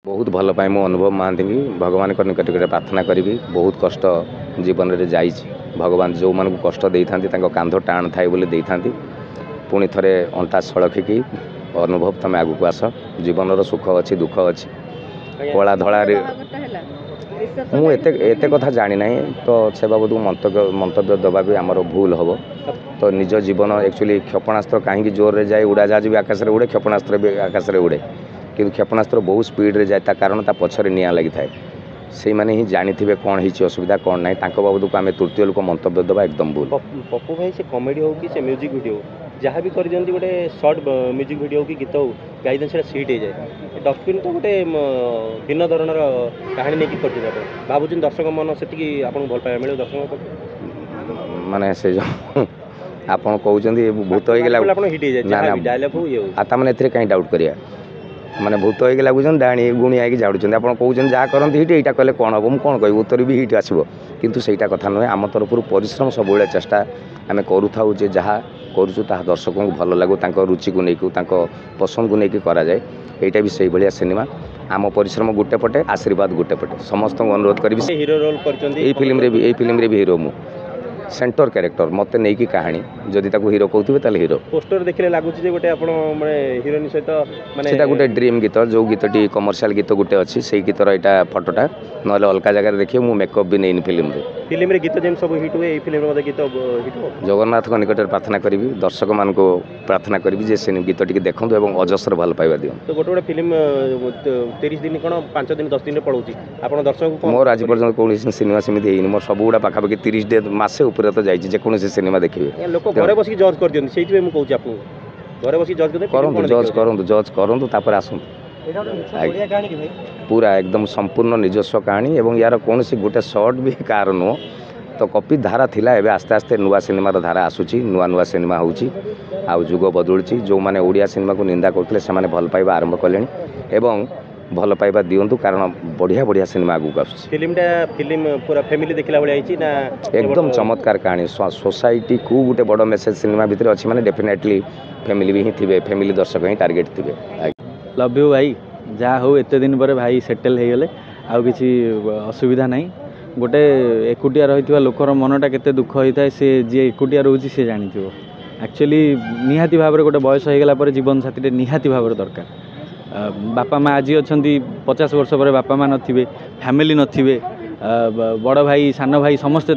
बहुत भल पाए मो अनुभव महांती की भगवान निकट प्रार्थना करी बहुत कष्ट जीवन में जाइए भगवान जो मन को कष्ट दे था कांध टाण थाए बोली था पुणी थे अंटा सड़खिकी अनुभव तुम आग को आस जीवन सुख अच्छी दुख अच्छी कला धड़ा मुझे कथा जानी ना तो से बाबद मंतव्य दबा भी आमर भूल हम तो निज जीवन एक्चुअली क्षेपणास्त्र कहीं जोर रे जाए उड़ाजाज भी आकाश में उड़े क्षेपणास्त्र भी आकाश में उड़े कि क्षेपणास्त्र बहुत स्पीड रे जाए कारण ता पछरे निया लगी थाए से माने ही जानी थे कौन ही असुविधा कौन ना बाबद को आम तृतीय लोक मंतव्य दबा एकदम भूल। पप्पू भाई से कॉमेडी हो कि से म्यूजिक वीडियो जहाँ भी कर दिखती गोटे सर्ट म्यूजिक वीडियो कि गीत हो गाई दिन से सीट हो जाए डस्टबिन तो गोटे भिन्न धरण कहानी नहीं कर भावुँ दर्शक मन से आपको भल पाइबा मिले दर्शक माने से जो आपन कहते भूत हो गला कहीं डाउट करिया माने भूत हो लगुन डाणी गुणी आई झाड़ुं आप कहते जहाँ करते हिट यहाँ कले कौन हम कौन कह उत्तर भी हिट आसो किंतु सहीटा कथा नुहे आम तरफ परिश्रम सब चेष्टा आम करूँ जहाँ करूँ दर्शकों को भल लगू रुचि को लेकिन पसंद को लेकिन कराए यहाँ भी से भाया सिनेमा आम परिश्रम गोटे पटे आशीर्वाद गोटे पटे समस्त अनुरोध करी हीरो रोल कर फिल्म भी हीरो मु सेंटर कैरेक्टर मत नहीं कि कहानी जदि हीरो कहते हीरो पोस्टर देखले लगुच गोटे आप हिरोइन सहित माने गोटे ड्रीम गीत जो गीतटी कमर्शियल गीत गोटे अच्छी से गीतर यहाँ फटोटा ना अलग जगह देखिए मुझे मेकअप भी नहीं फिल्म गीत जेम सब हिट हुए फिल्म गीत हिट जगन्नाथ निकट प्रार्थना करी दर्शक मान को प्रार्थना करी से गीत टी देखूँ और अजस्र भल पाइबा दियो तो गोटे गोटे फिल्म 30 दिन कौन 5 दिन 10 दिन पड़ोची आप दर्शक मोर आज पर्यटन कौन सिनेमा सेमती मोर सब गुड़ा पाखापाखि 30 डे मसे ऊपर तो जाइए जेको सिनेमा देखिए लोक घरे बस जज कर दियंती सेइति मैं कहूँ आपको घरे बस जज कर जज करूँ तापर आसतु पूरा एकदम संपूर्ण निजस्व कहानी एवं यार कौन सी गोटे सर्ट भी कार नुह तो कॉपी धारा थिला एवं आस्ते आस्ते नुआ सिनेमार धारा आसूची नुआ नुआ सिनेमा होउची आउ जुग बदलुची जो माने ओडिया सिनेमा को निंदा करते से भल पाइबा आरंभ कले एवं भल पाइबा दिंतु कारण बढ़िया बढ़िया सिनेमा आगू आस फिल्म पूरा फैमिली देखला भाई ना एकदम चमत्कार कहानी सोसाइटी को गोटे बड़ मेसेज सिनेमा भितर अच्छी माने डेफिनेटली फैमिली भी ही थे फैमिली दर्शक ही टार्गेट थे। लव यू भाई जहाँ हो एत दिन पर भाई सेटल हो गले आउ किसी असुविधा नहीं गोटे एकुटिया रही लोकर मनटा केते दुख होता है सी जी एकुटिया रोचे सी जानी एक्चुअली निहाती भाव में गोटे बयस हो गला जीवन साथी निहाती भाव दरकार बापा माँ आज अच्छा 50 वर्ष पर बापा माँ नथिबे फैमिली नथिबे बड़ भाई सान भाई समस्ते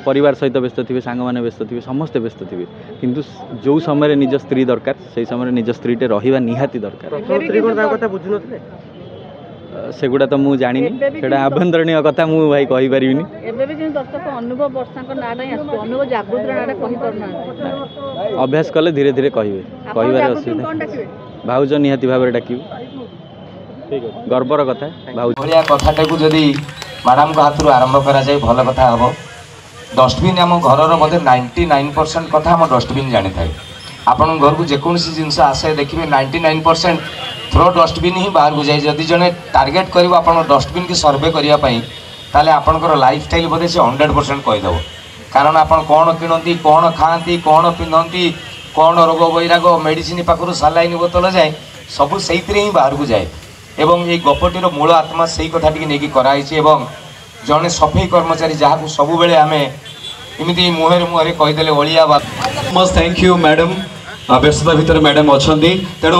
परिवार सहित व्यस्त थे सांग मैंने व्यस्त थे समस्ते व्यस्त थे किंतु जो समय निज स्त्री दरकार से समय निज स्त्रीटे रहा निहाती दरकार सेगुड़ा तो मुझे जानी से आभ्यंतरणीय कथा मुझे भाई कहीपरि अभ्यास कले धीरे धीरे कहे कह असुविधा भाउज निहाती भाव में डाक गर्वर कथा भाउज कथा जदि मैडम को हाथ आरंभ करा जाए भल कथा हम डस्टबिन आम घर बोधे 99% कथा हम डस्टबिन जानी था आपण घर को जेकोसी जिनस आसे देखिए 99% थ्रो डस्टबिन ही बाहर को जाए जदि जड़े टार्गेट कर डस्टबिन की सर्वे करने आपंकर लाइफ स्टाइल बोधे से 100% कहीदेव कारण आप कौन किणती कौन खाती कौन पिंधती कौन रोग वैराग मेडिसिन पाखु सालाइन बोतल जाए सब से ही बाहर को जाए एवं ये गपटीर मूल आत्मा से कथा नहीं कराई जड़े सफाई कर्मचारी जहाँ सब बेले आम एमती मुहर मुहर कहीदे ओलिया बात। थैंक यू मैडम व्यस्तता भितर मैडम अच्छा तेणु